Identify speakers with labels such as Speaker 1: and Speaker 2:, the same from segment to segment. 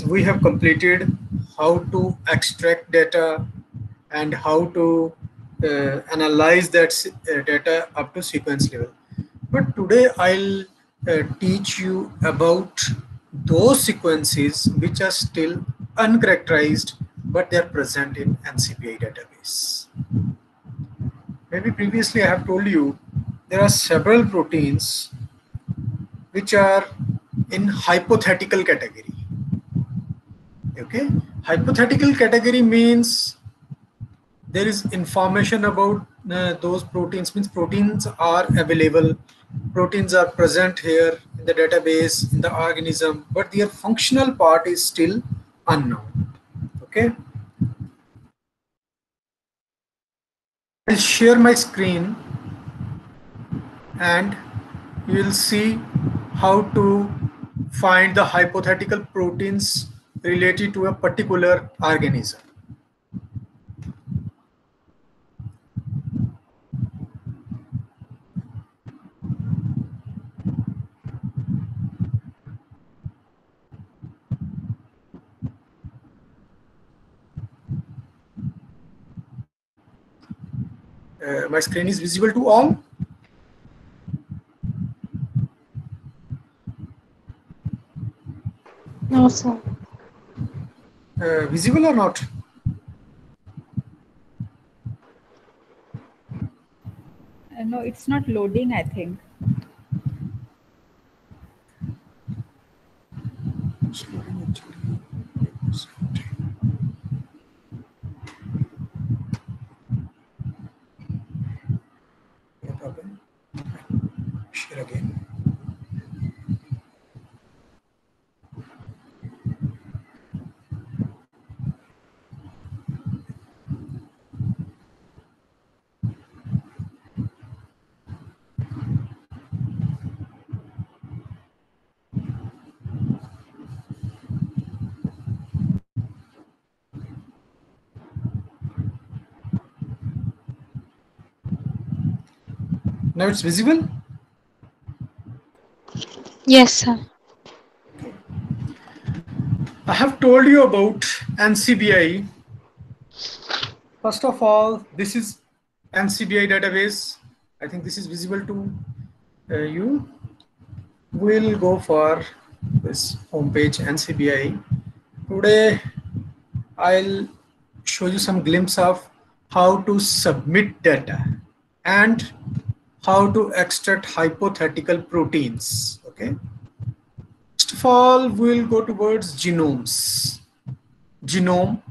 Speaker 1: we have completed how to extract data and how to analyze that data up to sequence level. But today I'll teach you about those sequences which are still uncharacterized, but they are present in NCBI database. Maybe previously I have told you there are several proteins which are in hypothetical category. Okay, hypothetical category means there is information about those proteins, means proteins are available, proteins are present here in the database in the organism, but their functional part is still unknown. Okay, I'll share my screen and you will see how to find the hypothetical proteins related to a particular organism. My screen is visible to all?
Speaker 2: No, sir.
Speaker 1: Visible or not?
Speaker 3: No, it's not loading, I think.
Speaker 1: No problem. Share again. Now it's visible?
Speaker 2: Yes, sir.
Speaker 1: I have told you about NCBI. First of all, this is NCBI database. I think this is visible to you. We'll go for this homepage NCBI. Today, I'll show you some glimpse of how to submit data and how to extract hypothetical proteins. Okay. First of all, we'll go towards genomes. Genome.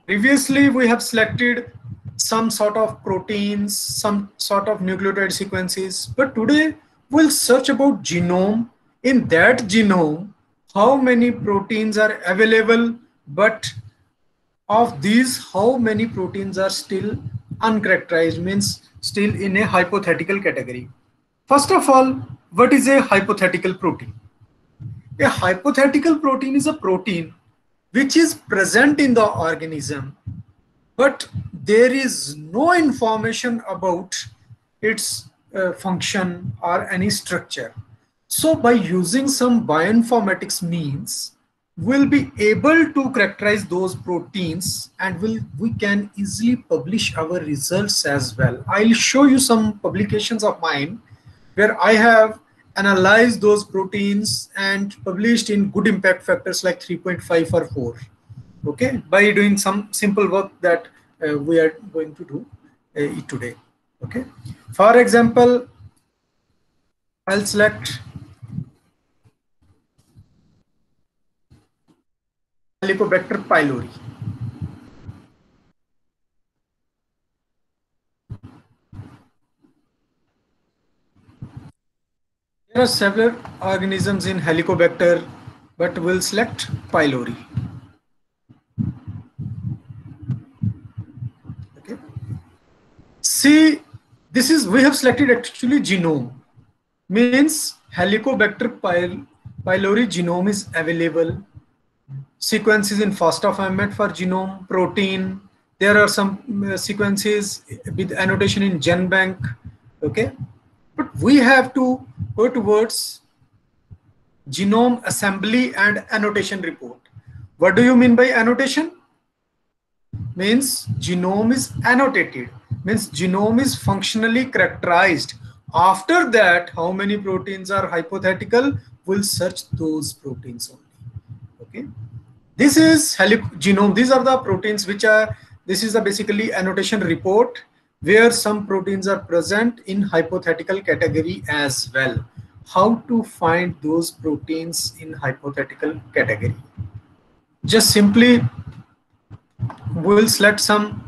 Speaker 1: Previously, we have selected some sort of proteins, some sort of nucleotide sequences, but today we'll search about genome. In that genome, how many proteins are available, but of these, how many proteins are still uncharacterized, means still in a hypothetical category. First of all, what is a hypothetical protein? A hypothetical protein is a protein which is present in the organism, but there is no information about its function or any structure. So by using some bioinformatics means, we'll be able to characterize those proteins and we can easily publish our results as well. I'll show you some publications of mine where I have analyzed those proteins and published in good impact factors like 3.5 or 4. Okay, by doing some simple work that we are going to do today. Okay, for example, I'll select Helicobacter pylori. There are several organisms in Helicobacter, but we'll select pylori. Okay. See, this is, we have selected actually genome, means Helicobacter pylori genome is available. Sequences in FASTA format for genome, protein. There are some sequences with annotation in GenBank. Okay, but we have to go towards genome assembly and annotation report. What do you mean by annotation? Means genome is annotated, means genome is functionally characterized. After that, how many proteins are hypothetical, we'll search those proteins only. Okay, this is genome. These are the proteins which are, this is the basically annotation report where some proteins are present in hypothetical category as well. How to find those proteins in hypothetical category? Just simply we'll select some.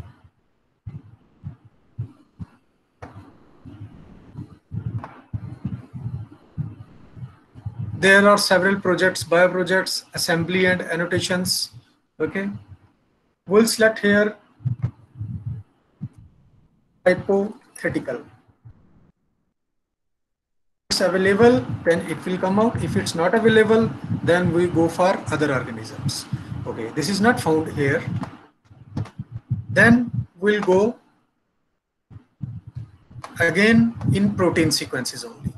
Speaker 1: There are several projects, bioprojects, assembly and annotations. Okay, we'll select here hypothetical. If it's available, then it will come out. If it's not available, then we go for other organisms. Okay, this is not found here. Then we'll go again in protein sequences only.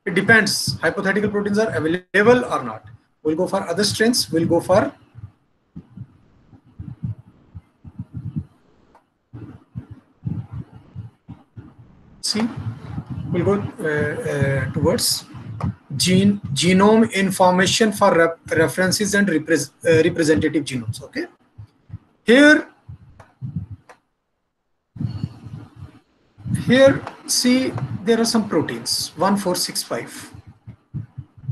Speaker 1: It depends, hypothetical proteins are available or not. We'll go for other strains, we'll go for see, we'll go towards genome information for references and representative genomes. Okay, here see, there are some proteins 1465.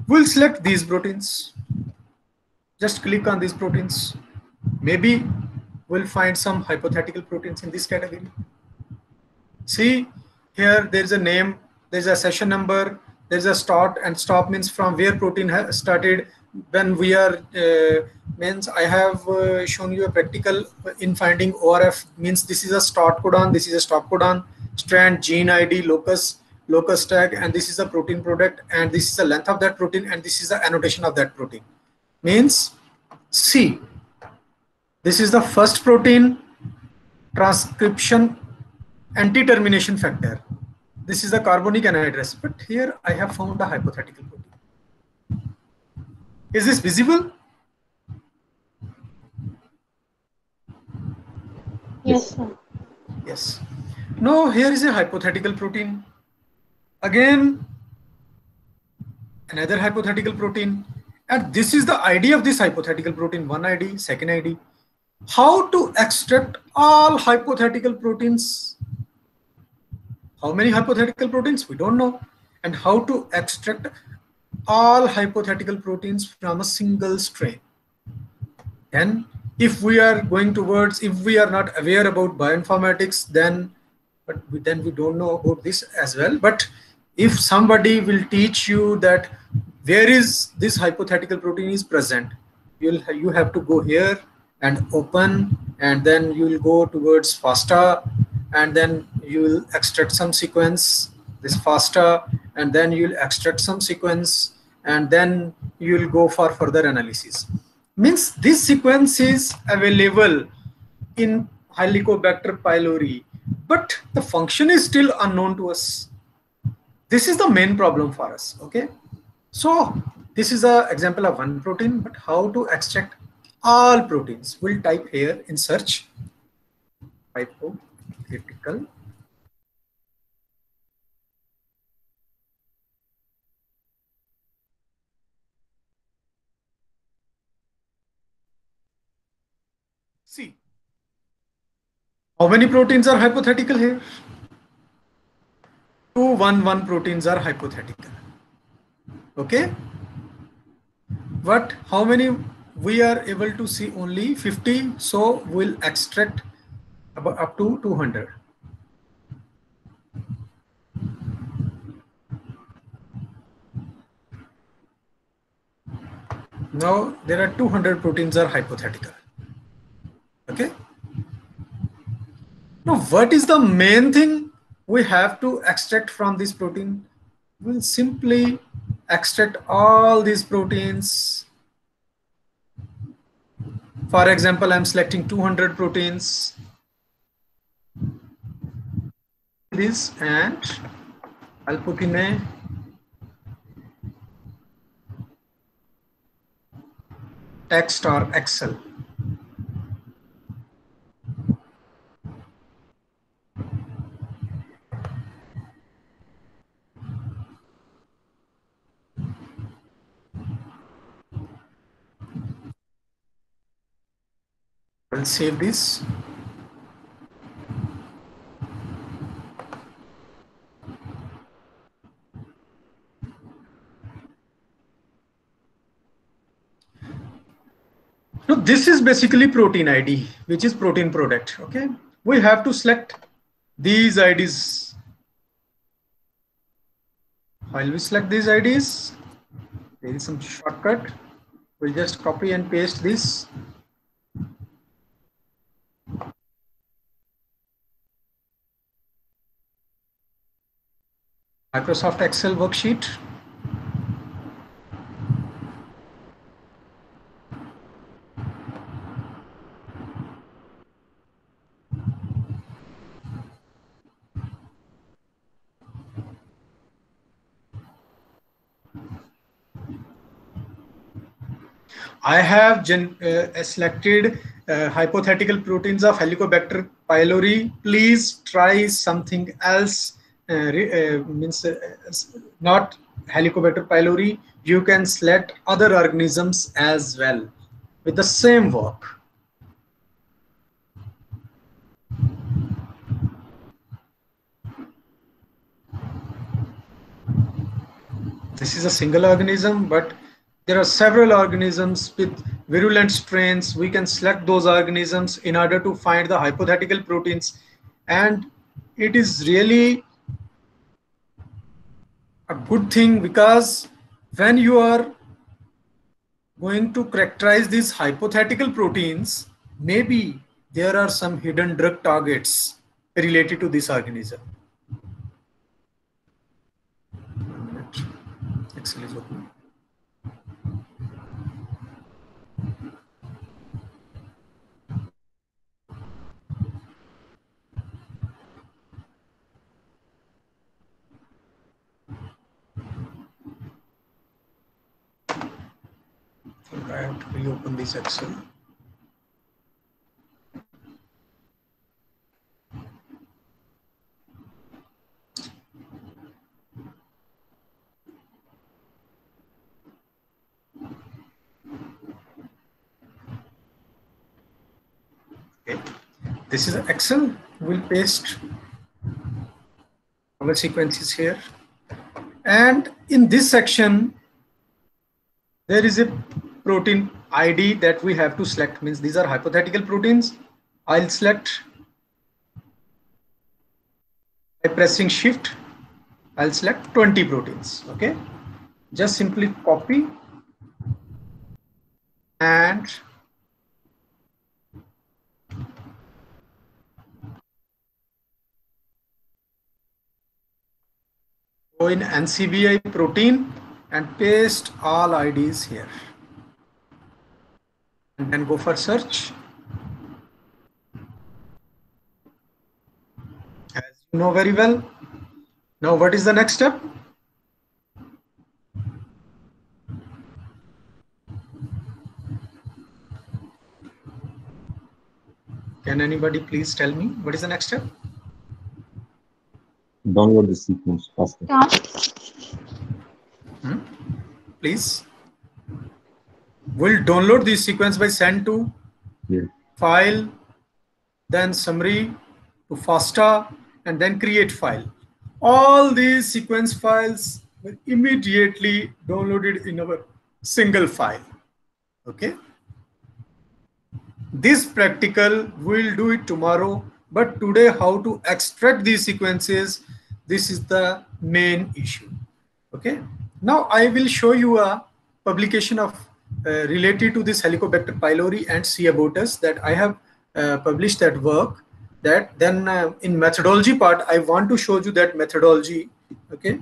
Speaker 1: We'll select these proteins, just click on these proteins. Maybe we'll find some hypothetical proteins in this category. See, here there's a name, there's a session number, there's a start, and stop means from where protein has started. When we are means I have shown you a practical in finding ORF, means this is a start codon, this is a stop codon, strand, gene ID, locus tag, and this is a protein product, and this is the length of that protein, and this is the annotation of that protein. Means see, this is the first protein, transcription anti-termination factor. This is the carbonic anhydrase, but here I have found a hypothetical protein. Is this visible?
Speaker 2: Yes, sir.
Speaker 1: Yes. No, here is a hypothetical protein. Again, another hypothetical protein. And this is the ID of this hypothetical protein, one ID, second ID. How to extract all hypothetical proteins? How many hypothetical proteins? We don't know. And how to extract all hypothetical proteins from a single strain? Then if we are going towards, if we are not aware about bioinformatics, then we don't know about this as well. But if somebody will teach you that where is this hypothetical protein is present, you have to go here and open, and then you will go towards FASTA, and then you will extract some sequence, this FASTA, and then you will extract some sequence, and then you will go for further analysis. Means this sequence is available in Helicobacter pylori, but the function is still unknown to us. This is the main problem for us. Okay, so this is an example of one protein, but how to extract all proteins? We'll type here in search hypothetical see. How many proteins are hypothetical here? 211 proteins are hypothetical. Okay, but how many we are able to see? Only 50, so we'll extract about up to 200. Now there are 200 proteins are hypothetical. Okay, now what is the main thing we have to extract from this protein? We'll simply extract all these proteins. For example, I'm selecting 200 proteins, this, and I'll put in a text or Excel. I'll save this. So this is basically protein ID, which is protein product. Okay, we have to select these IDs. While we select these IDs, there is some shortcut. We'll just copy and paste this. Microsoft Excel worksheet. I have selected hypothetical proteins of Helicobacter pylori. Please try something else. Means not Helicobacter pylori. You can select other organisms as well with the same work. This is a single organism, but there are several organisms with virulent strains. We can select those organisms in order to find the hypothetical proteins, and it is really a good thing because when you are going to characterize these hypothetical proteins, maybe there are some hidden drug targets related to this organism. 1 minute. Excel is open. I have to reopen this Excel. Okay. This is Excel. We'll paste our sequences here. And in this section, there is a protein ID that we have to select. Means these are hypothetical proteins. I'll select by pressing shift. I'll select 20 proteins. Okay. Just simply copy and go in NCBI protein and paste all IDs here. And then go for search. As you know very well. Now what is the next step? Can anybody please tell me what is the next step?
Speaker 2: Download the sequence faster.
Speaker 1: Please. We'll download this sequence by send to file, then summary to FASTA, and then create file. All these sequence files will immediately downloaded in our single file. Okay. This practical we'll do it tomorrow, but today how to extract these sequences, this is the main issue. Okay. Now I will show you a publication of related to this Helicobacter pylori and C. abortus that I have published that work. That then in methodology part, I want to show you that methodology. Okay.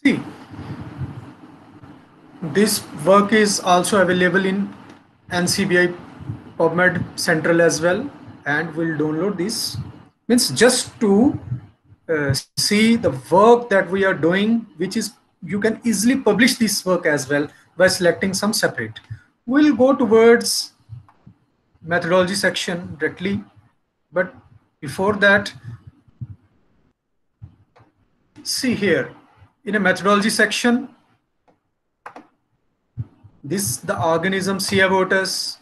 Speaker 1: See, this work is also available in NCBI PubMed Central as well, and we'll download this. Means just to see the work that we are doing, which is you can easily publish this work as well by selecting some separate. We'll go towards methodology section directly, but before that, see here in a methodology section, this the organism see about us.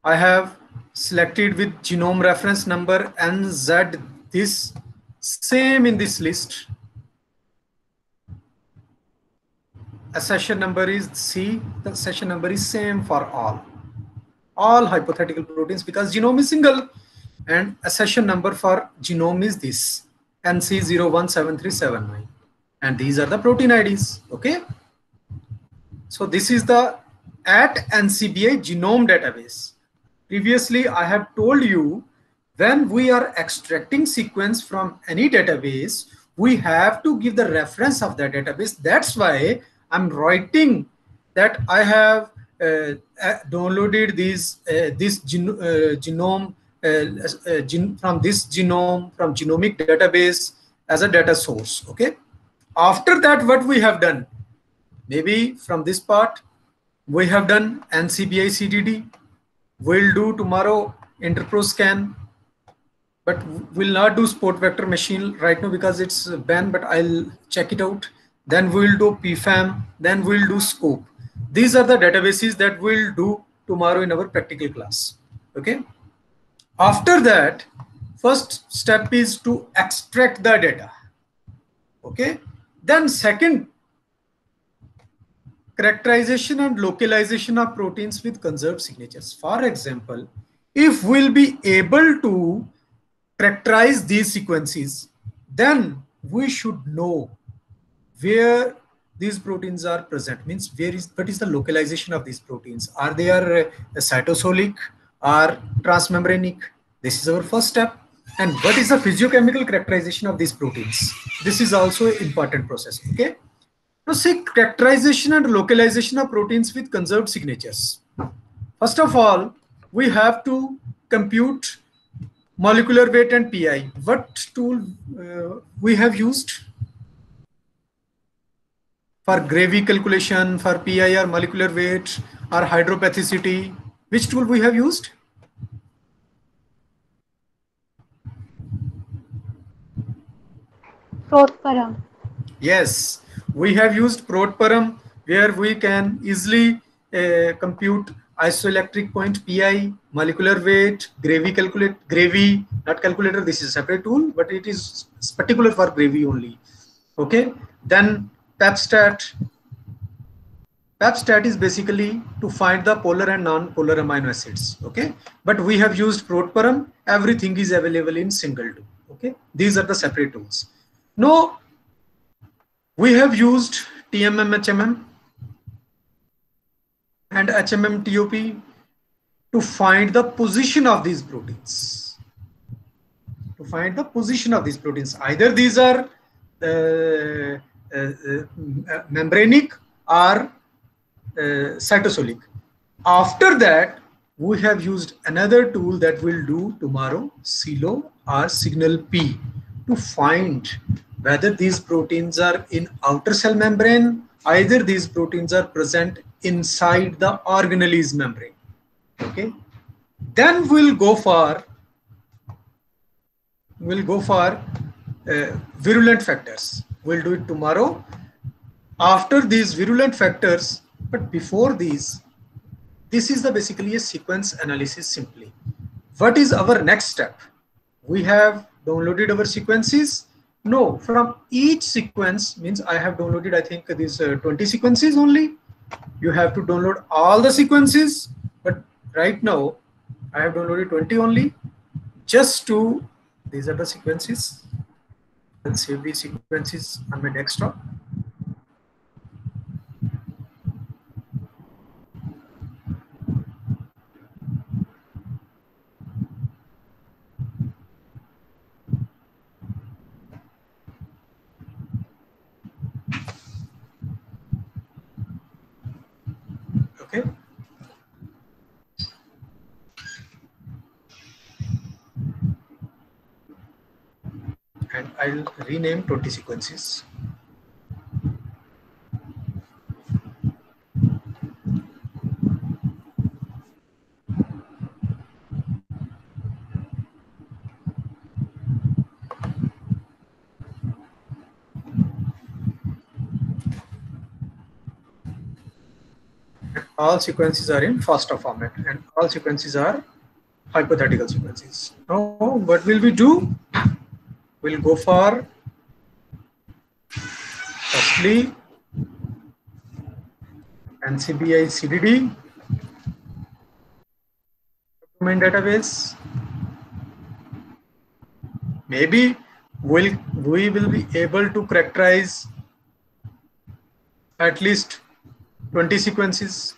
Speaker 1: I have selected with genome reference number NZ this same in this list. Accession number is C. The accession number is same for all hypothetical proteins because genome is single, and accession number for genome is this NC017379, and these are the protein IDs. Okay. So this is the at NCBI genome database. Previously, I have told you when we are extracting sequence from any database, we have to give the reference of that database. That's why I'm writing that I have downloaded this genome from this genome from genomic database as a data source. Okay. After that, what we have done? Maybe from this part, we have done NCBI CTD. We'll do tomorrow InterProScan, but we'll not do sport vector machine right now because it's banned, but I'll check it out. Then we'll do PFAM, then we'll do SCOPE. These are the databases that we'll do tomorrow in our practical class. Okay. After that, first step is to extract the data. Okay. Then second, characterization and localization of proteins with conserved signatures. For example, if we'll be able to characterize these sequences, then we should know where these proteins are present. Means what is the localization of these proteins? Are they cytosolic or transmembranic? This is our first step. And what is the physiochemical characterization of these proteins? This is also an important process. Okay. Now, see, characterization and localization of proteins with conserved signatures. First of all, we have to compute molecular weight and PI. What tool we have used for gravy calculation, for PI or molecular weight or hydropathicity? Which tool we have used?
Speaker 4: ProtParam.
Speaker 1: Yes, we have used ProtParam, where we can easily compute isoelectric point PI, molecular weight, gravy, not calculator. This is a separate tool, but it is particular for gravy only. Okay. Then PepStat. PepStat is basically to find the polar and non-polar amino acids. Okay. But we have used ProtParam. Everything is available in single tool. Okay. These are the separate tools. Now, we have used TMM HMM and HMM TOP to find the position of these proteins. To find the position of these proteins. Either these are membranic or cytosolic. After that, we have used another tool that we'll do tomorrow, SILO or Signal P, to find whether these proteins are in outer cell membrane, either these proteins are present inside the organelles membrane. Okay. Then we'll go for virulent factors. We'll do it tomorrow. After these virulent factors, but before these, this is basically a sequence analysis simply. What is our next step? We have downloaded our sequences. No, from each sequence, means I have downloaded, I think these 20 sequences only. You have to download all the sequences, but right now I have downloaded 20 only. Just to, these are the sequences. I'll save these sequences on my desktop. Okay. And I'll rename 20 sequences. All sequences are in FASTA format and all sequences are hypothetical sequences. Now, what will we do? We'll go for firstly NCBI CDD domain database. Maybe we will be able to characterize at least 20 sequences.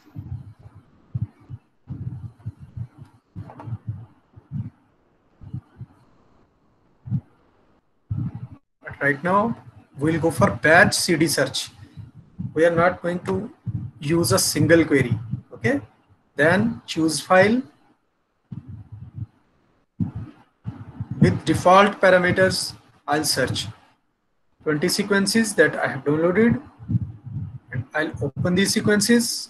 Speaker 1: But right now, we'll go for batch CD search. We are not going to use a single query. Okay. Then choose file with default parameters. I'll search 20 sequences that I have downloaded, and I'll open these sequences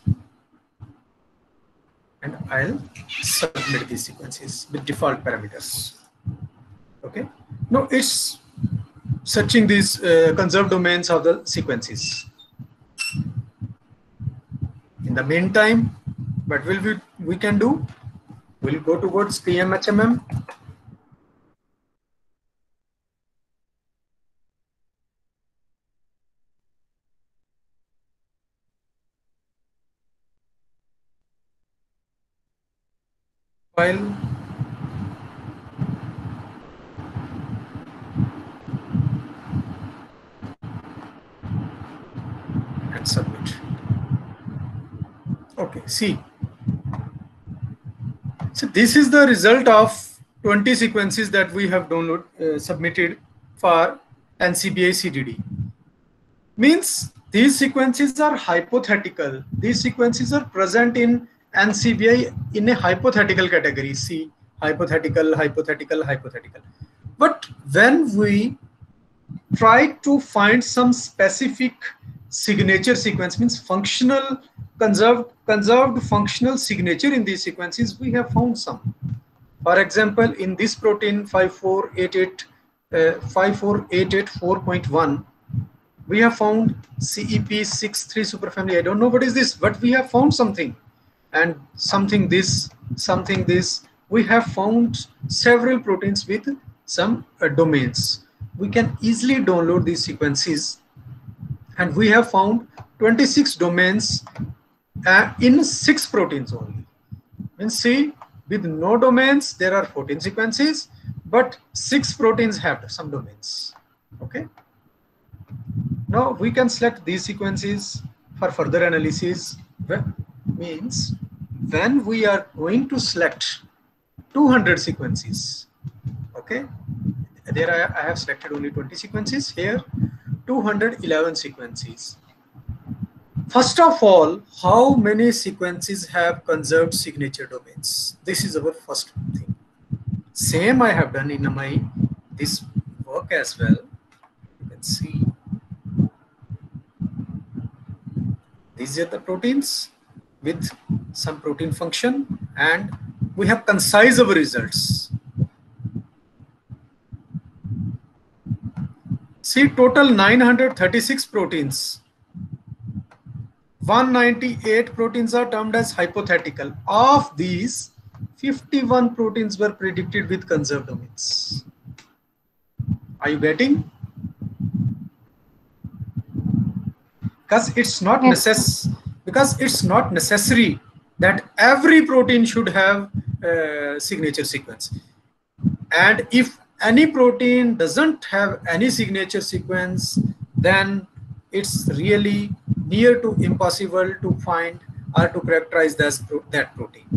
Speaker 1: and I'll submit these sequences with default parameters. Okay. Now it's searching these conserved domains of the sequences. In the meantime, what will we can do? We'll go towards PMHMM. File. And submit. Okay, see. So this is the result of 20 sequences that we have submitted for NCBI CDD. Means these sequences are hypothetical. These sequences are present in NCBI in a hypothetical category. See, hypothetical, hypothetical, hypothetical. But when we try to find some specific signature sequence, means functional conserved functional signature in these sequences, we have found some. For example, in this protein 54884.1, we have found CEP63 superfamily. I don't know what is this, but we have found something, and something this. We have found several proteins with some domains. We can easily download these sequences, and we have found 26 domains in 6 proteins only. Means see, with no domains there are 14 sequences, but 6 proteins have some domains. Okay. Now we can select these sequences for further analysis. Means when we are going to select 200 sequences. Okay. There I have selected only 20 sequences. Here 211 sequences. First of all, how many sequences have conserved signature domains? This is our first thing. Same I have done in my this work as well. You can see these are the proteins with some protein function, and we have concise our results. See, total 936 proteins. 198 proteins are termed as hypothetical. Of these, 51 proteins were predicted with conserved domains. Are you getting? Because it's not necessary that every protein should have a signature sequence. And if any protein doesn't have any signature sequence, then it's really near to impossible to find or to characterize that protein.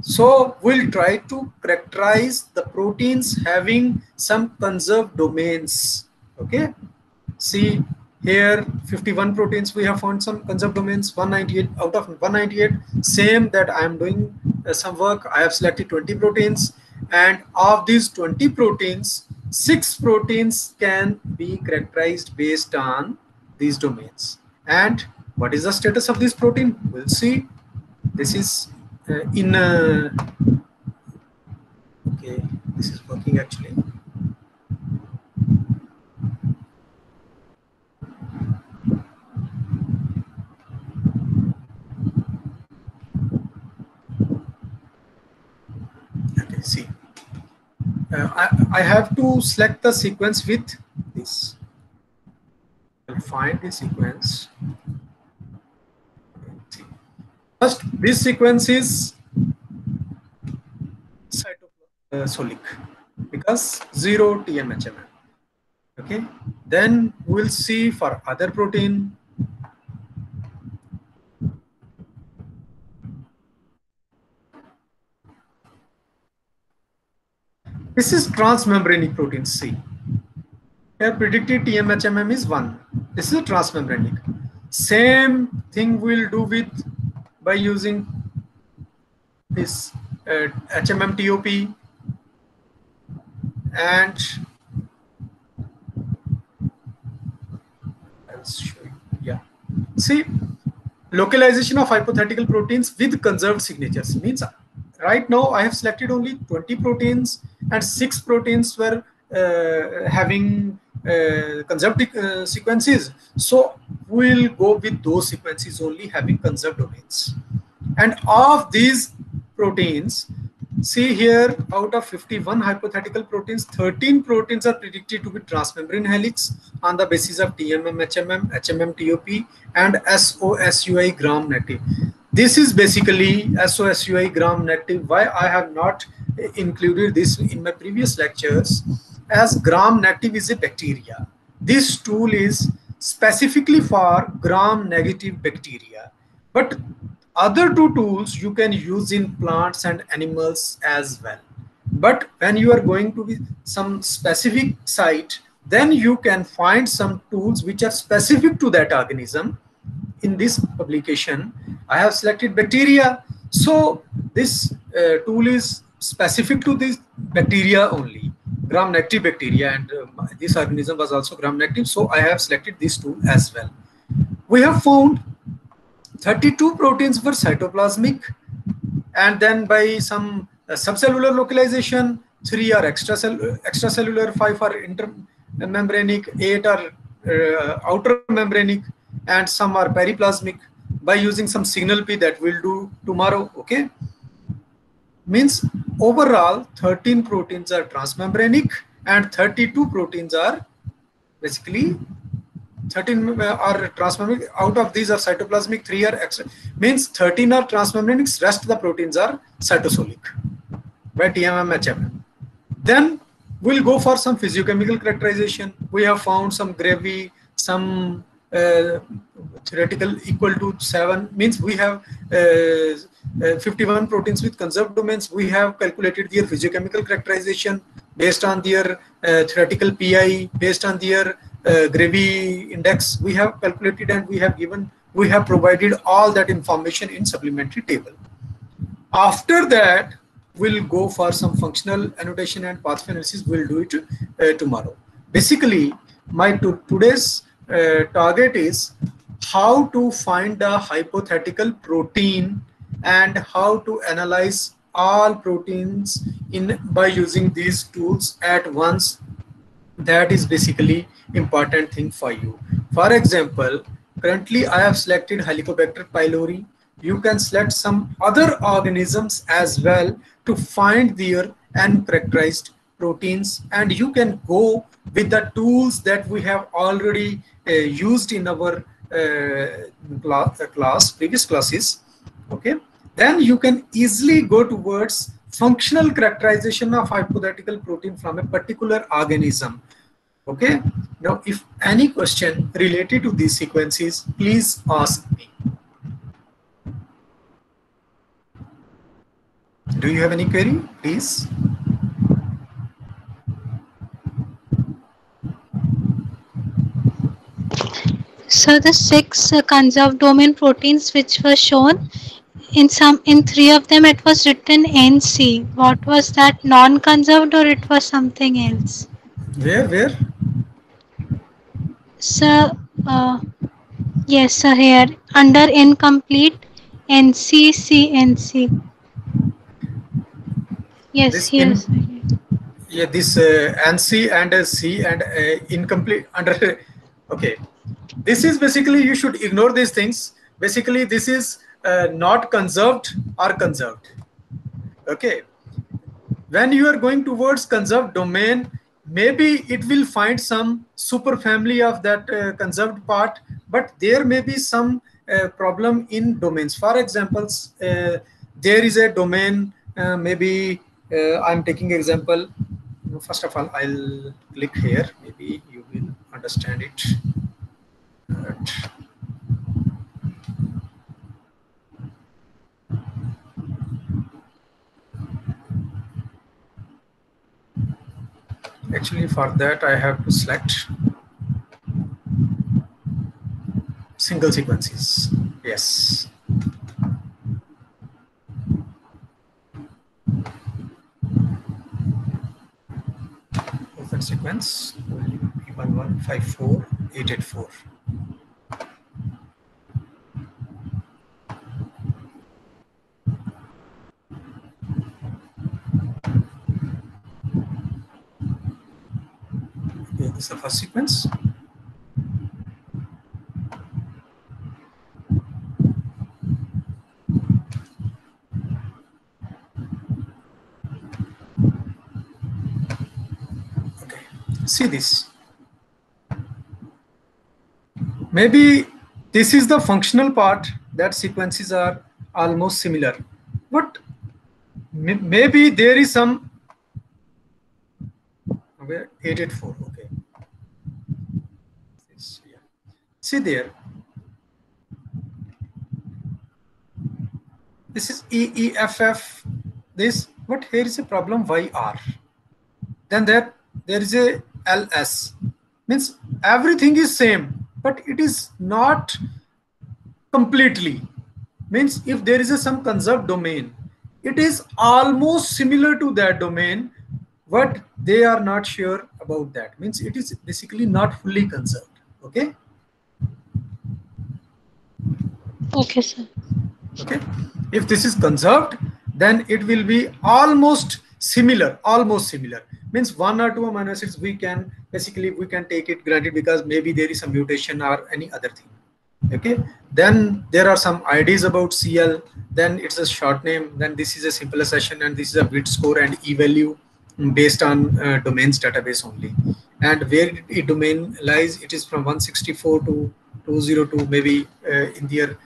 Speaker 1: So we'll try to characterize the proteins having some conserved domains. Okay. See, Here 51 proteins, we have found some conserved domains. 198 out of 198. Same that I am doing some work. I have selected 20 proteins, and of these 20 proteins, 6 proteins can be characterized based on these domains. And what is the status of this protein? We'll see. This is okay, this is working actually. Okay, see. I have to select the sequence with this. I'll find the sequence. First, this sequence is cytosolic because 0 TMHMM. Okay, then we'll see for other protein. This is transmembranic protein C. Here predicted TMHMM is 1. This is a transmembranic. Same thing we'll do with by using this HMM TOP, and I'll show you. Yeah. See, localization of hypothetical proteins with conserved signatures means right now I have selected only 20 proteins and 6 proteins were having conserved sequences. So we'll go with those sequences only having conserved domains. And of these proteins, see here, out of 51 hypothetical proteins, 13 proteins are predicted to be transmembrane helix on the basis of TMM, HMM, HMM TOP, and SOSUI gram negative. This is basically SOSUI gram negative. Why I have not included this in my previous lectures, as gram negative is a bacteria. This tool is specifically for gram negative bacteria, but other two tools you can use in plants and animals as well. But when you are going to be some specific site, then you can find some tools which are specific to that organism. In this publication, I have selected bacteria. So this tool is specific to this bacteria only, gram negative bacteria, and this organism was also gram negative. So I have selected this tool as well. We have found 32 proteins were cytoplasmic, and then by some subcellular localization, 3 are extracellular, 5 are intermembranic, 8 are outer membranic, and some are periplasmic by using some signal P that we'll do tomorrow. Okay, means overall 13 proteins are transmembranic and 32 proteins are basically 13 are transmembranic. Out of these are cytoplasmic, 3 are extra, means 13 are transmembranic, rest of the proteins are cytosolic by TMM, HMM. Then we'll go for some physiochemical characterization. We have found some Gravy, some theoretical equal to 7, means we have 51 proteins with conserved domains. We have calculated their physiochemical characterization based on their theoretical PI, based on their Gravy index. We have calculated and we have provided all that information in supplementary table. After that, we'll go for some functional annotation and pathway analysis. We'll do it tomorrow. Basically, my today's target is how to find the hypothetical protein and how to analyze all proteins by using these tools at once. That is basically important thing for you. For example, currently I have selected Helicobacter pylori. You can select some other organisms as well to find their uncharacterized proteins, and you can go with the tools that we have already used in our previous classes. Okay, then you can easily go towards functional characterization of hypothetical protein from a particular organism. Okay, now if any question related to these sequences, please ask me. Do you have any query, please?
Speaker 4: So the six conserved domain proteins which were shown, in three of them it was written NC. What was that? Non-conserved or it was something else?
Speaker 1: Where?
Speaker 4: So yes, sir. Here under incomplete NCCNC. Yes,
Speaker 1: This
Speaker 4: here.
Speaker 1: in
Speaker 4: Sir.
Speaker 1: yeah, this ANSI and C and incomplete under. Okay, this is basically, you should ignore these things. Basically, this is not conserved or conserved. Okay, when you are going towards conserved domain, maybe it will find some super family of that conserved part, but there may be some problem in domains. For example, there is a domain, maybe I'm taking example. First of all, I'll click here, maybe you will understand it. Right. Actually, for that I have to select single sequences. Yes. Open sequence P1154884. Okay, this is the first sequence. Okay, see this. Maybe this is the functional part, that sequences are almost similar, but maybe there is some, where 884. Okay, this, yeah. See there, this is EEFF, this, but here is a problem, YR. Then there is a LS, means everything is same, but it is not completely. Means if there is some conserved domain, it is almost similar to that domain, but they are not sure about that. Means it is basically not fully conserved. Okay.
Speaker 4: Okay, sir.
Speaker 1: Okay. If this is conserved, then it will be almost similar. Almost similar means one or two amino acids we can take it granted, because maybe there is a mutation or any other thing. Okay, then there are some IDs about CL, then it's a short name, then this is a simple accession, and this is a bit score and e-value based on domains database only. And where it domain lies, it is from 164 to 202, maybe in their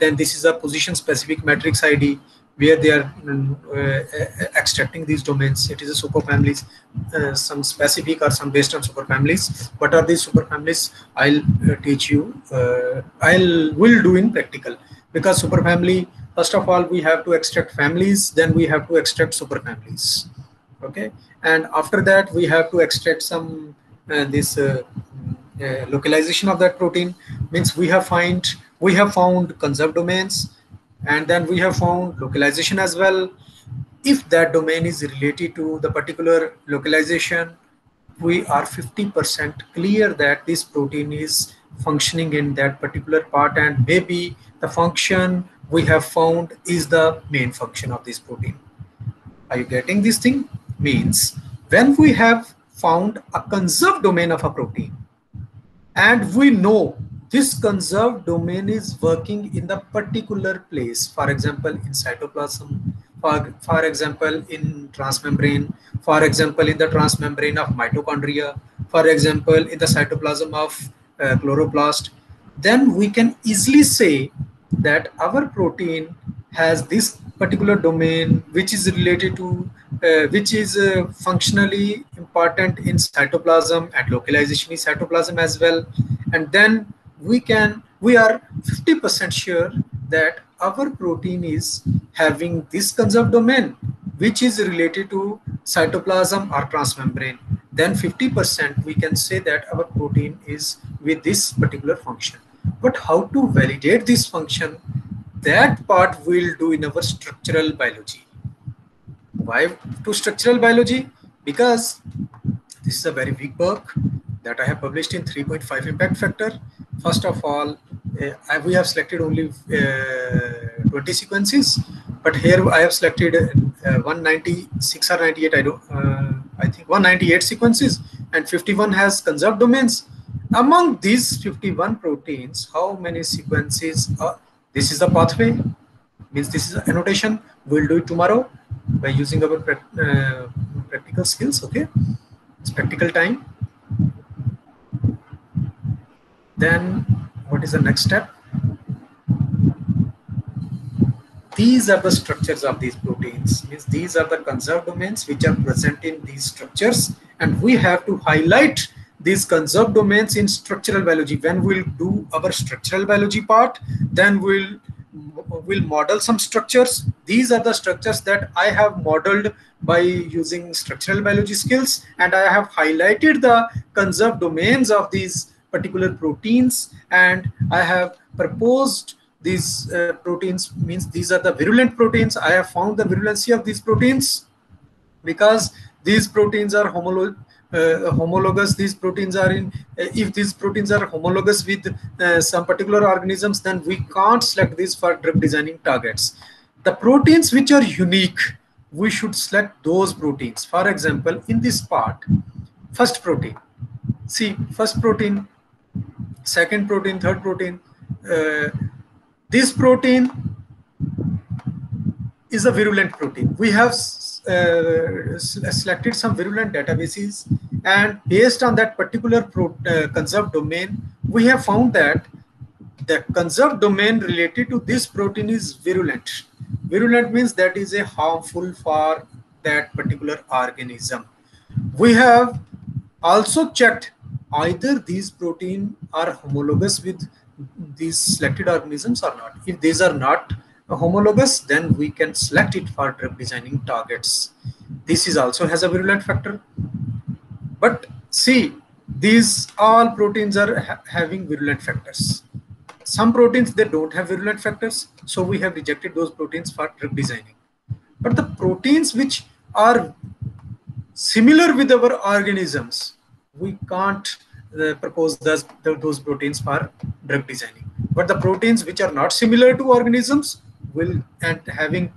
Speaker 1: then this is a position specific matrix ID, where they are extracting these domains. It is a superfamilies, some specific or some based on superfamilies. What are these superfamilies? I'll teach you. Will do in practical, because superfamily, first of all, we have to extract families, then we have to extract superfamilies. Okay, and after that we have to extract some localization of that protein. Means we have found conserved domains, and then we have found localization as well. If that domain is related to the particular localization, we are 50% clear that this protein is functioning in that particular part, and maybe the function we have found is the main function of this protein. Are you getting this thing? Means when we have found a conserved domain of a protein, and we know this conserved domain is working in the particular place, for example in cytoplasm, for example in transmembrane, for example in the transmembrane of mitochondria, for example in the cytoplasm of chloroplast, then we can easily say that our protein has this particular domain which is related to which is functionally important in cytoplasm, and localization is cytoplasm as well. And then we are 50% sure that our protein is having this conserved domain which is related to cytoplasm or transmembrane. then 50% we can say that our protein is with this particular function. But how to validate this function, that part we'll do in our structural biology. Why to structural biology? Because this is a very big book that I have published in 3.5 impact factor. First of all, we have selected only 20 sequences, but here I have selected 196 or 98, I think 198 sequences, and 51 has conserved domains. Among these 51 proteins, how many sequences are, this is the pathway, means this is an annotation. We'll do it tomorrow by using our practical skills. Okay, it's practical time. Then what is the next step? These are the structures of these proteins, means these are the conserved domains which are present in these structures, and we have to highlight these conserved domains in structural biology. When we'll do our structural biology part, then we'll model some structures. These are the structures that I have modeled by using structural biology skills, and I have highlighted the conserved domains of these particular proteins, and I have proposed these proteins, means these are the virulent proteins. I have found the virulency of these proteins because these proteins are homologous. These proteins are in, if these proteins are homologous with some particular organisms, then we can't select these for drug designing targets. The proteins which are unique, we should select those proteins. For example, in this part, first protein, see, first protein, second protein, third protein, this protein is a virulent protein. We have selected some virulent databases, and based on that particular conserved domain, we have found that the conserved domain related to this protein is virulent. Virulent means that is a harmful for that particular organism. We have also checked either these proteins are homologous with these selected organisms or not. If these are not homologous, then we can select it for drug designing targets. This is also has a virulent factor. But see, these all proteins are having virulent factors. Some proteins, they don't have virulent factors, so we have rejected those proteins for drug designing. But the proteins which are similar with our organisms, we can't propose those proteins for drug designing. But the proteins which are not similar to organisms will, and having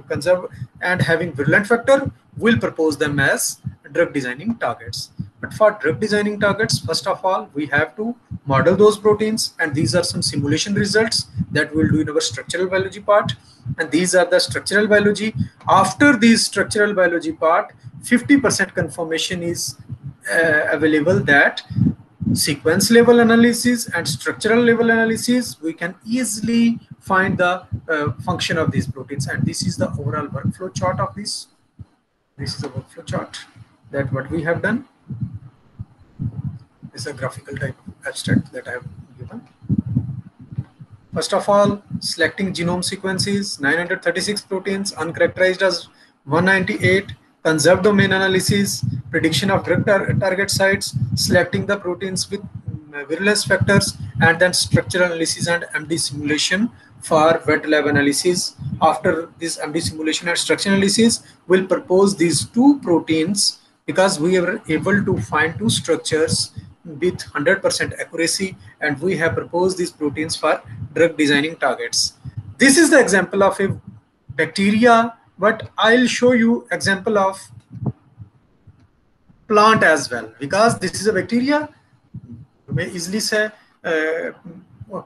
Speaker 1: conserve and having virulent factor, will propose them as drug designing targets. But for drug designing targets, first of all, we have to model those proteins, and these are some simulation results that we'll do in our structural biology part. And these are the structural biology. After this structural biology part, 50% confirmation is available that sequence level analysis and structural level analysis, we can easily find the function of these proteins. And this is the overall workflow chart of this. This is a workflow chart that what we have done. This is a graphical type of abstract that I have given. First of all, selecting genome sequences, 936 proteins, uncharacterized as 198, conserved domain analysis, prediction of drug target sites, selecting the proteins with virulence factors, and then structural analysis and MD simulation for wet lab analysis. After this MD simulation and structural analysis, we'll propose these two proteins because we were able to find two structures with 100% accuracy, and we have proposed these proteins for drug designing targets. This is the example of a bacteria, but I'll show you example of plant as well, because this is a bacteria. You may easily say,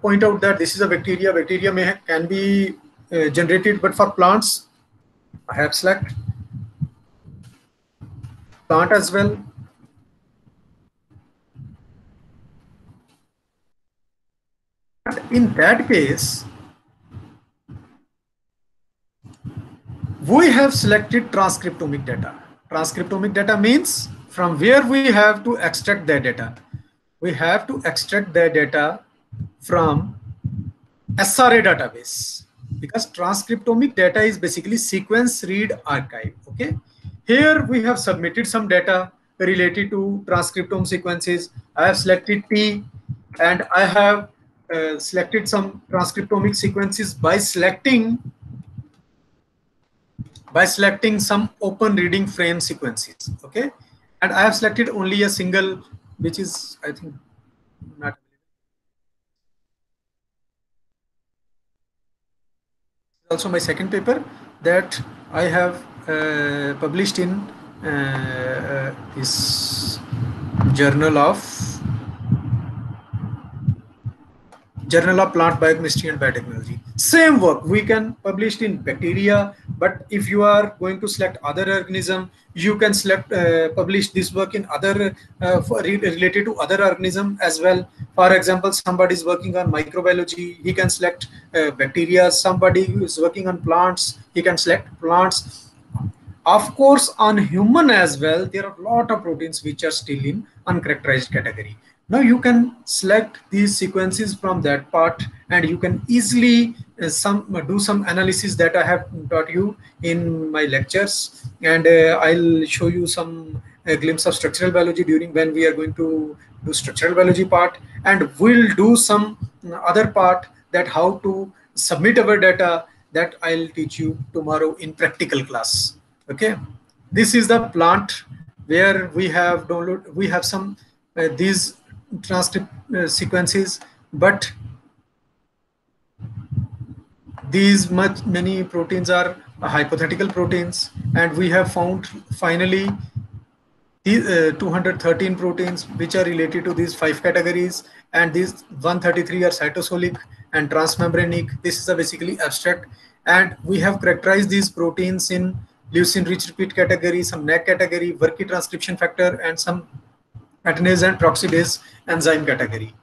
Speaker 1: point out that this is a bacteria. Bacteria can be generated, but for plants, I have select plant as well. In that case, we have selected transcriptomic data. Transcriptomic data means from where we have to extract the data. We have to extract the data from SRA database, because transcriptomic data is basically sequence read archive. Okay, here we have submitted some data. related to transcriptome sequences. I have selected T, and I have selected some transcriptomic sequences by selecting some open reading frame sequences. Okay, and I have selected only a single, which is, I think, not also my second paper that I have published in this Journal of Plant Biochemistry and Biotechnology. Same work we can publish in bacteria, but if you are going to select other organism, you can select publish this work in other related to other organism as well. For example, somebody is working on microbiology, he can select bacteria. Somebody who is working on plants, he can select plants. Of course, on human as well, there are a lot of proteins which are still in uncharacterized category. Now you can select these sequences from that part, and you can easily do some analysis that I have taught you in my lectures, and I'll show you some glimpse of structural biology during when we are going to do structural biology part, and we'll do some other part that how to submit our data that I'll teach you tomorrow in practical class. Okay, this is the plant where we have some these transcript sequences, but these many proteins are hypothetical proteins, and we have found finally these 213 proteins which are related to these 5 categories, and these 133 are cytosolic and transmembranic. This is a basically abstract, and we have characterized these proteins in leucine rich repeat category, some NAC category, Werke transcription factor, and some adenase and peroxidase enzyme category.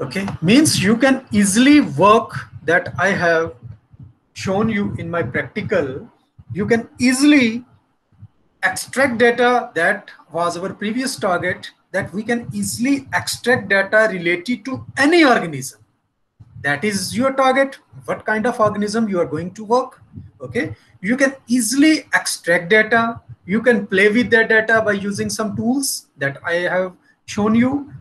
Speaker 1: Okay, means you can easily work that I have shown you in my practical. You can easily extract data. That was our previous target, that we can easily extract data related to any organism. That is your target, what kind of organism you are going to work. Okay, you can easily extract data. You can play with that data by using some tools that I have shown you.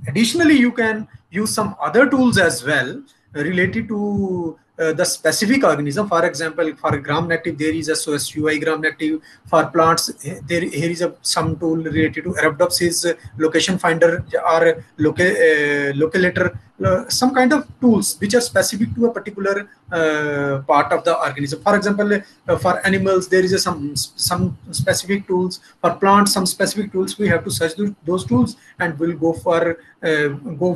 Speaker 1: Additionally, you can use some other tools as well related to the specific organism. For example, for gram-negative, there is a SOS-UI gram-negative. For plants, here is some tool related to Arabidopsis location finder or localator, some kind of tools which are specific to a particular part of the organism. For example, for animals, there is some specific tools. For plants, some specific tools. We have to search those tools, and we'll go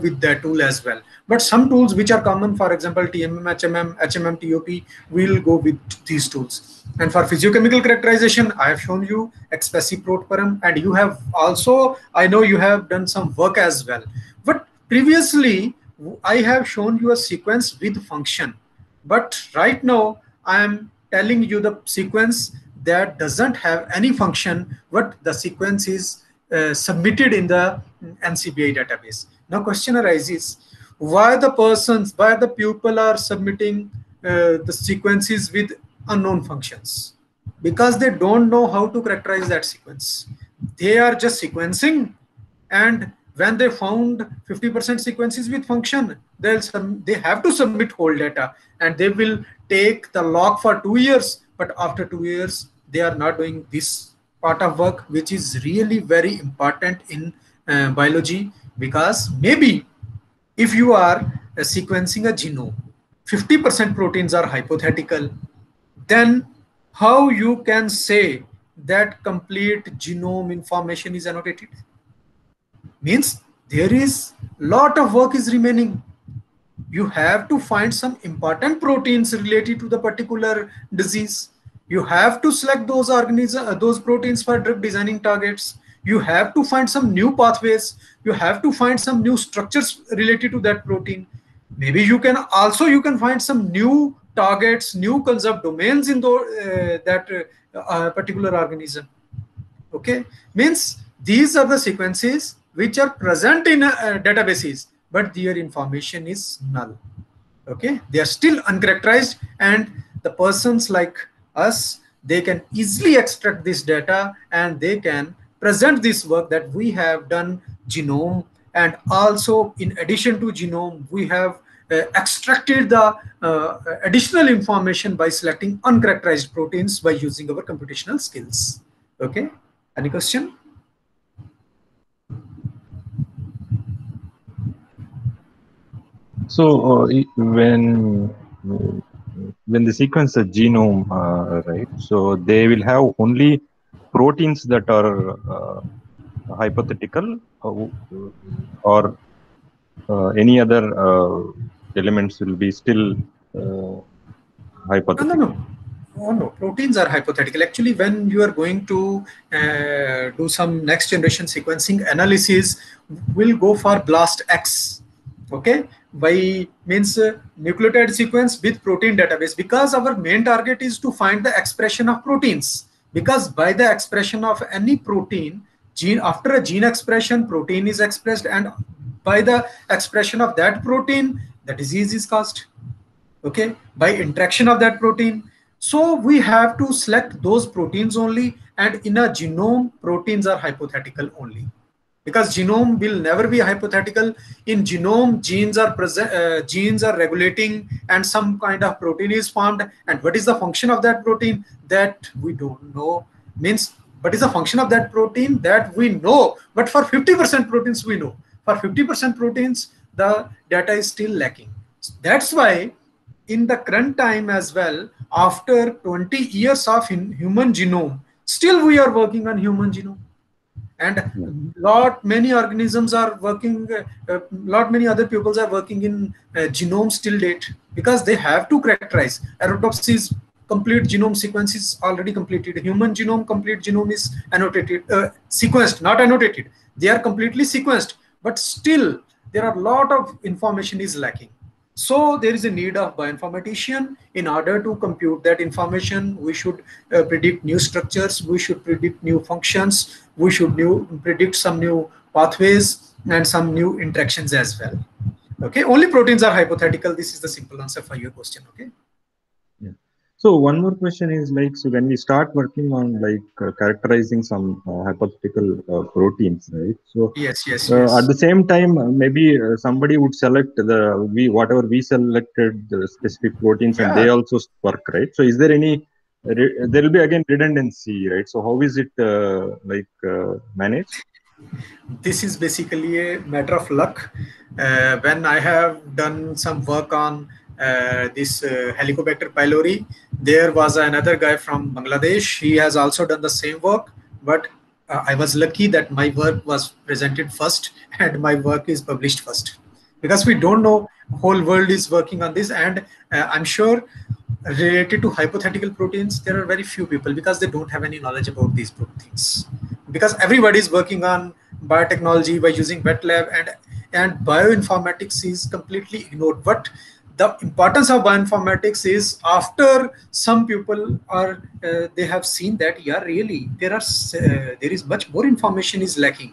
Speaker 1: with that tool as well. But some tools which are common, for example, TMM, HMM, TOP, we'll go with these tools. And for physiochemical characterization, I have shown you ExPESI protoparam, and you have also, I know you have done some work as well. But previously, I have shown you a sequence with function. But right now, I am telling you the sequence that doesn't have any function, but the sequence is submitted in the NCBI database. Now, question arises, why the people are submitting the sequences with unknown functions? Because they don't know how to characterize that sequence. They are just sequencing, and when they found 50% sequences with function, they have to submit whole data, and they will take the log for 2 years. But after 2 years, they are not doing this part of work, which is really very important in biology. Because maybe if you are sequencing a genome, 50% proteins are hypothetical, then how you can say that complete genome information is annotated? Means there is lot of work is remaining. You have to find some important proteins related to the particular disease. You have to select those proteins for drug designing targets. You have to find some new pathways. You have to find some new structures related to that protein. Maybe you can find some new targets, new conserved domains in that particular organism. Okay, means these are the sequences which are present in databases, but their information is null. Okay, they are still uncharacterized, and the persons like us, they can easily extract this data and they can present this work that we have done genome, and also in addition to genome we have extracted the additional information by selecting uncharacterized proteins by using our computational skills. Okay, any question?
Speaker 2: So when they sequence the genome, right? So they will have only proteins that are hypothetical, or any other elements will be still hypothetical.
Speaker 1: No. Oh no, proteins are hypothetical. Actually, when you are going to do some next generation sequencing analysis, we'll go for BLAST-X. Okay, by means nucleotide sequence with protein database, because our main target is to find the expression of proteins. Because by the expression of any protein, gene, after a gene expression, protein is expressed, and by the expression of that protein, the disease is caused. Okay, by interaction of that protein. So we have to select those proteins only, and in a genome proteins are hypothetical only, because genome will never be hypothetical. In genome, genes are present, genes are regulating, and some kind of protein is formed, and what is the function of that protein, that we don't know. Means what is the function of that protein, that we know, but for 50% proteins we know. For 50% proteins the data is still lacking. That's why in the current time as well, after 20 years of human genome, still we are working on human genome, and many organisms are working, many other peoples are working in genomes till date, because they have to characterize. Arabidopsis complete genome sequence is already completed. Human genome complete genome is annotated, sequenced, not annotated. They are completely sequenced, but still there are a lot of information is lacking. So there is a need of bioinformatician. In order to compute that information, we should predict new structures, we should predict new functions, we should predict some new pathways and some new interactions as well. Okay, only proteins are hypothetical. This is the simple answer for your question. Okay.
Speaker 2: Yeah. So one more question is like, so when we start working on like characterizing some hypothetical proteins, right? So
Speaker 1: yes.
Speaker 2: at the same time, maybe somebody would select whatever we selected the specific proteins, and they also work, right? So is there any there will be again redundancy, right? So how is it managed?
Speaker 1: This is basically a matter of luck. When I have done some work on this Helicobacter pylori, there was another guy from Bangladesh. He has also done the same work, but I was lucky that my work was presented first and my work is published first, because we don't know, whole world is working on this, and I'm sure related to hypothetical proteins there are very few people, because they don't have any knowledge about these proteins, because everybody is working on biotechnology by using wet lab, and bioinformatics is completely ignored. But the importance of bioinformatics is, after some people are they have seen that really there is much more information is lacking.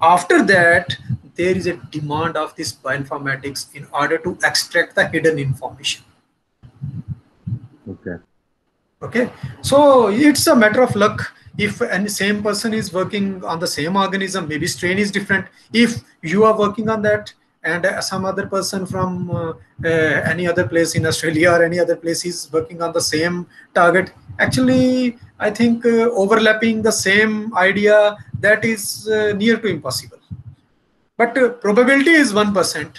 Speaker 1: After that there is a demand of this bioinformatics in order to extract the hidden information. Okay, so it's a matter of luck. If any same person is working on the same organism, maybe strain is different. If you are working on that and some other person from any other place in Australia or any other place is working on the same target, actually I think overlapping the same idea, that is near to impossible. But probability is 1%.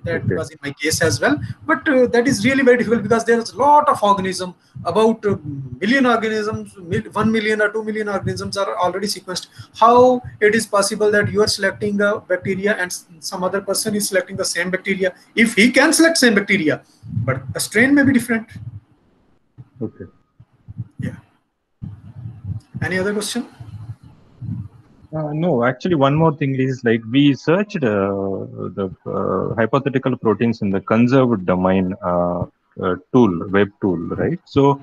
Speaker 1: That was in my case as well, but that is really very difficult, because there is a lot of organism, about million organisms, 1 million or 2 million organisms are already sequenced. How it is possible that you are selecting a bacteria and some other person is selecting the same bacteria? If he can select same bacteria, but a strain may be different.
Speaker 2: Okay.
Speaker 1: Yeah. Any other question?
Speaker 2: No, actually, one more thing is, like, we searched the hypothetical proteins in the conserved domain web tool, right? So,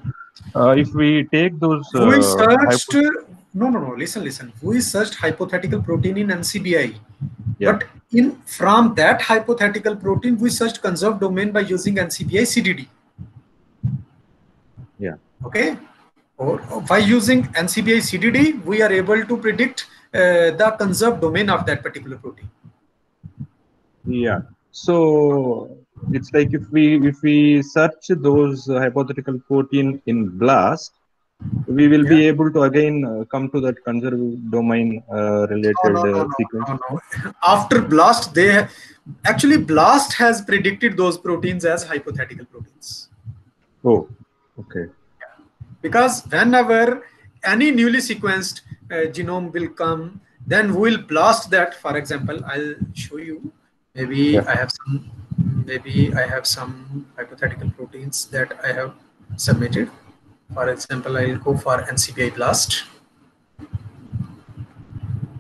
Speaker 2: if we take those,
Speaker 1: we searched no. Listen. We searched hypothetical protein in NCBI, but from that hypothetical protein, we searched conserved domain by using NCBI CDD.
Speaker 2: Yeah.
Speaker 1: Okay. Or by using NCBI CDD, we are able to predict the conserved domain of that particular protein.
Speaker 2: Yeah. So it's like if we search those hypothetical protein in BLAST, we will be able to again come to that conserved domain related sequence.
Speaker 1: No. After BLAST, actually BLAST has predicted those proteins as hypothetical proteins.
Speaker 2: Oh, okay.
Speaker 1: Because whenever any newly sequenced genome will come, then we will BLAST that. For example, I'll show you. Maybe I have some hypothetical proteins that I have submitted. For example, I'll go for NCBI BLAST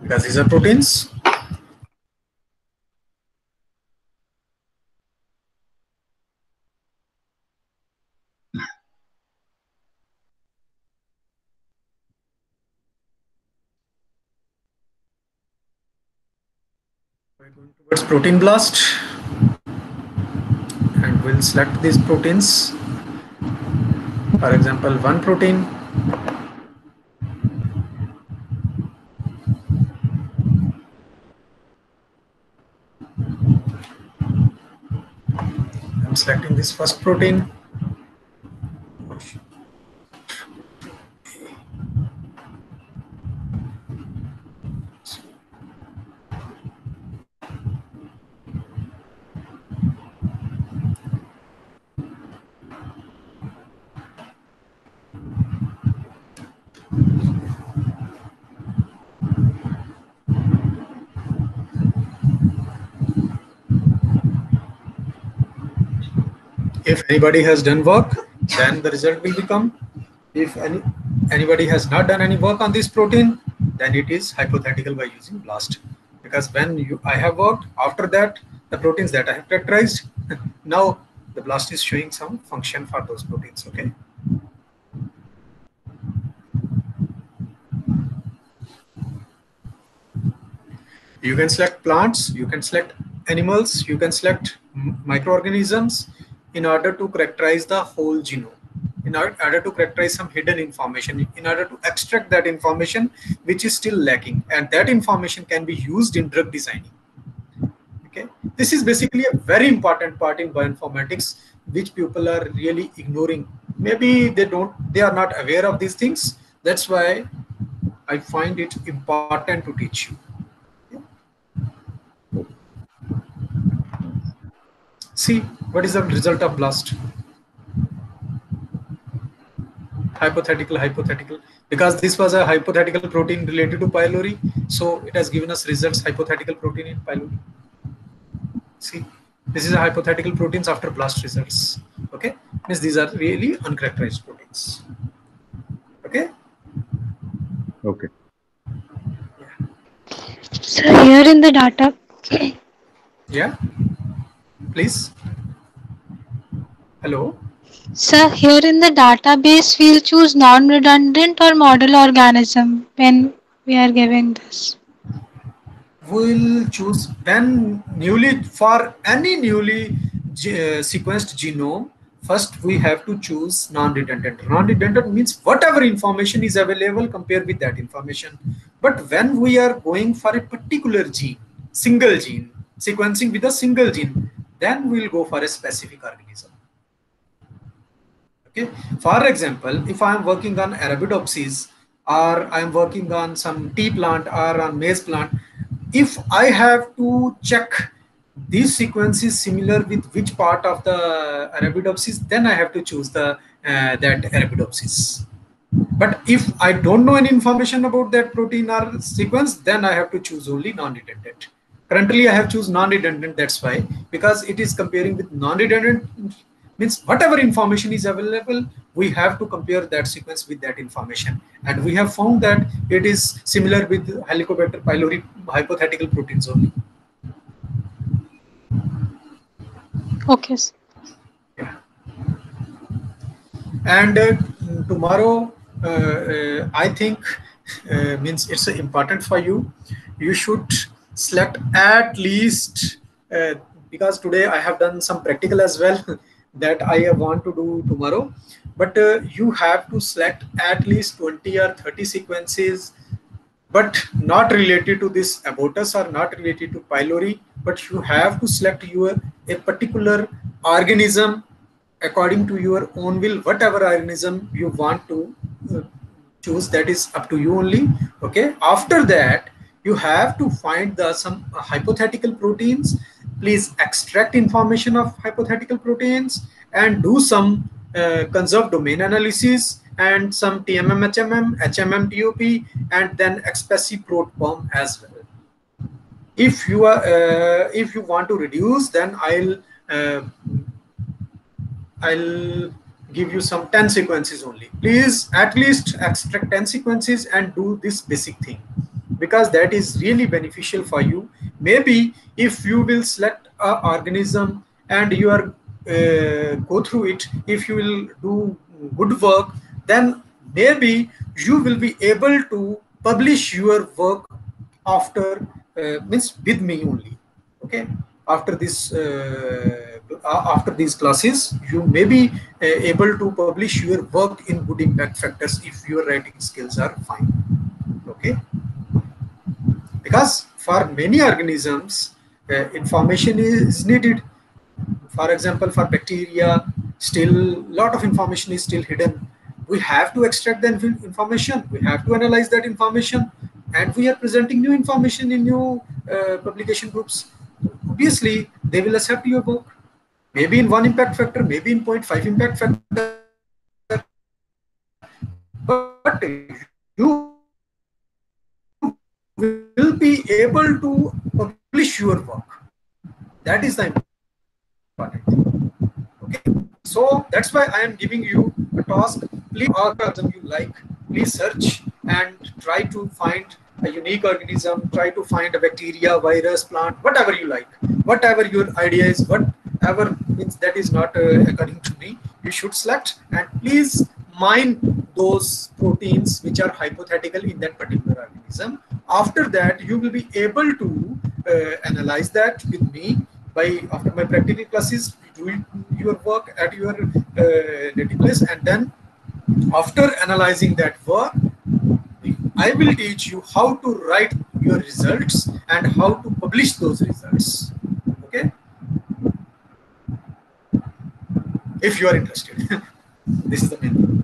Speaker 1: because these are proteins. We're going towards protein BLAST, and we'll select these proteins. For example, one protein. I'm selecting this first protein. If anybody has done work, then the result will become. If anybody has not done any work on this protein, then it is hypothetical by using BLAST. Because when I have worked, after that, the proteins that I have characterized, now the BLAST is showing some function for those proteins. Okay. You can select plants, you can select animals, you can select microorganisms in order to characterize the whole genome, in order to characterize some hidden information, in order to extract that information which is still lacking, and that information can be used in drug designing. Okay, this is basically a very important part in bioinformatics which people are really ignoring. Maybe they are not aware of these things. That's why I find it important to teach you. See, what is the result of BLAST? Hypothetical. Because this was a hypothetical protein related to pylori, so it has given us results hypothetical protein in pylori. See, this is a hypothetical proteins after BLAST results. Okay, means these are really uncharacterized proteins. Okay.
Speaker 2: Okay.
Speaker 4: So here in the data.
Speaker 1: Yeah. Please. Hello.
Speaker 4: So here in the database, we'll choose non-redundant or model organism when we are giving this.
Speaker 1: We'll choose when for any newly sequenced genome. First, we have to choose non-redundant. Non-redundant means whatever information is available, compare with that information. But when we are going for a particular gene, single gene, sequencing with a single gene, then we'll go for a specific organism. Okay. For example, if I am working on Arabidopsis, or I am working on some tea plant or on maize plant, if I have to check these sequences similar with which part of the Arabidopsis, then I have to choose that Arabidopsis. But if I don't know any information about that protein or sequence, then I have to choose only non-redundant. Currently, I have choose non-redundant. That's why, because it is comparing with non-redundant. Means whatever information is available, we have to compare that sequence with that information, and we have found that it is similar with Helicobacter pylori hypothetical proteins only.
Speaker 4: Okay.
Speaker 1: Yeah. And tomorrow, I think means it's important for you. You should select at least because today I have done some practical as well that I want to do tomorrow. but you have to select at least 20 or 30 sequences, but not related to this abortus or not related to pylori, but you have to select a particular organism according to your own will. Whatever organism you want to choose, that is up to you only. Okay, after that you have to find some hypothetical proteins. Please extract information of hypothetical proteins and do some conserved domain analysis and some TMM, HMM, HMM, TOP, and then XPCPROT-PERM as well. If you want to reduce, then I'll give you some 10 sequences only. Please at least extract 10 sequences and do this basic thing, because that is really beneficial for you. Maybe if you will select an organism and you are go through it, if you will do good work, then maybe you will be able to publish your work after means with me only. Okay, after these classes you may be able to publish your work in Good Impact Factors if your writing skills are fine. Okay, because for many organisms information is needed. For example, for bacteria, still lot of information is still hidden. We have to extract the information, we have to analyze that information, and we are presenting new information in new publication groups. Obviously they will accept your work, maybe in 1 impact factor, maybe in 0.5 impact factor, but you will be able to publish your work. That is the important thing. Okay, so that's why I am giving you a task. Please, organism you like, please search and try to find a unique organism, try to find a bacteria, virus, plant, whatever you like, whatever your idea is, whatever means that is not according to me, you should select, and please mine those proteins which are hypothetical in that particular organism. After that you will be able to analyze that with me. After my practical classes, do your work at your native place, and then after analyzing that work, I will teach you how to write your results and how to publish those results. Okay, if you are interested. This is the main thing.